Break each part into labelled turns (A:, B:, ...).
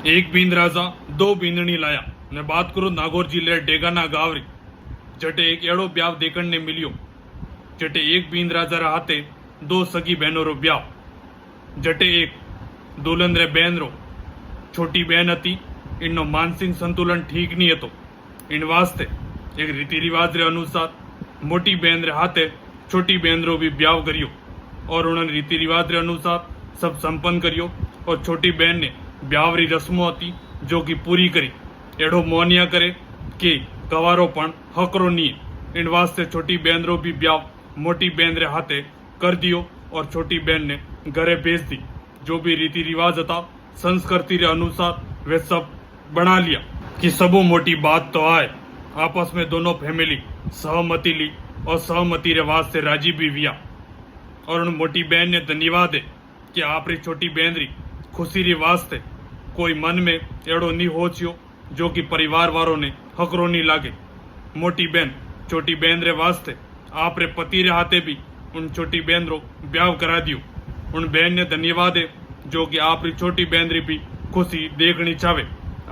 A: एक बींद राजा दो बींदनी लाया ने बात करो नागौर जिले डेगाना गावरी जटे एक एड़ो ब्याव देखण ने मिलियो जटे एक बींद राजा रा हाथे दो सगी बहनों रो ब्याव जटे एक दुल्हन रे बहन रो छोटी बहन हती इननो मानसिक संतुलन ठीक नहीं हतो इन वास्ते एक रीति रिवाज रे अनुसार मोटी बहन रे हाथे छोटी बहन रो भी ब्याव करियो और उन्होंने रीति रिवाज रे अनुसार सब संपन्न करियो और छोटी बहन ने ब्याव री रस्मों हती जो कि पूरी करी एड़ो मोनिया करे कि कवारो पण हकरो नहीं इन वास्ते छोटी बहन रो भी ब्याव मोटी बहन रे हाथे कर दियो और छोटी बहन ने घरे भेज दी। जो भी रीति रिवाज था संस्कृति रे अनुसार वे सब बना लिया कि सबो मोटी बात तो आए। आपस में दोनों फैमिली सहमति ली और सहमति रे वास्ते राजी भी हुआ और उन मोटी बहन ने धन्यवाद है कि आप री छोटी बहन री खुशी री वास्ते कोई मन में एड़ो नहीं हो छियो जो कि परिवार वालों ने हकरो नहीं लागे। मोटी बहन छोटी बहन रे वास्ते आप रे पति रे हाथे भी उन छोटी बहन रो ब्याह करा दियो। उन बहन ने धन्यवाद है जो कि आप री छोटी बहन री भी खुशी देखनी चाहे।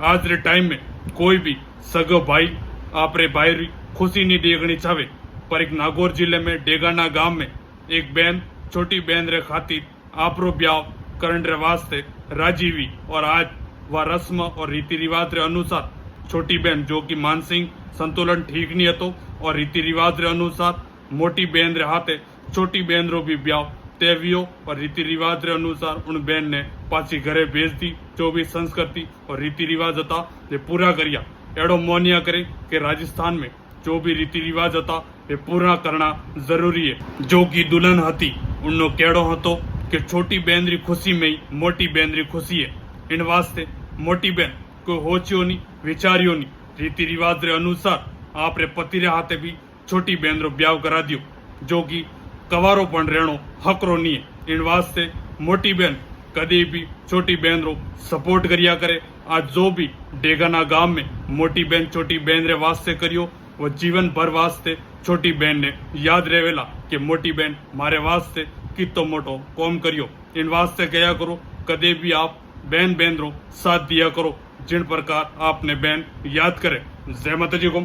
A: आज रे टाइम में कोई भी सगो भाई आप रे भाई री खुशी नहीं देखनी चाहे पर एक नागौर जिले में डेगाना गांव में एक बहन छोटी बहन रे खातिर आप रो ब्याह करण रे वास्ते राजी हुई और आज वह रस्म और रीति रिवाज रे अनुसार छोटी बहन जो कि मानसिक संतुलन ठीक नहीं हतो और रीति रिवाज रे अनुसार मोटी बहन रे हाथे छोटी बहन रो भी ब्याह तय हुयो और रीति रिवाज रे अनुसार उन बहन ने पाछी घरे भेज दी। जो भी संस्कृति और रीति रिवाज था ये पूरा करिया। एड़ो मोनिया करे कि राजस्थान में जो भी रीति रिवाज था ये पूरा करना जरूरी है। जो की दुल्हन हती उन्नो केड़ो हतो कि छोटी बहन री खुशी में ही मोटी बहन री खुशी है। इन वास्ते मोटी बहन कोई होचियो नहीं विचारियो नहीं रीति रिवाज रे अनुसार आप रे पति रे हाथे भी छोटी बहन रो ब्याह करा दियो जो कि कवारो पण रहनो हकरो नहीं है। इन वास्ते मोटी बहन कदी भी छोटी बहन रो सपोर्ट करिया करे। आज जो भी डेगाना गांव में मोटी बहन छोटी बहन रे वास्ते करियो वो जीवन भर वास्ते छोटी बहन ने याद रहेला कि मोटी बहन मारे वास्ते कितो मोटो कौम करियो। इन वास्ते कया करो कदे भी आप बहन बहन रो साथ दिया करो जिन प्रकार आपने बहन याद करे। जय माता जी को।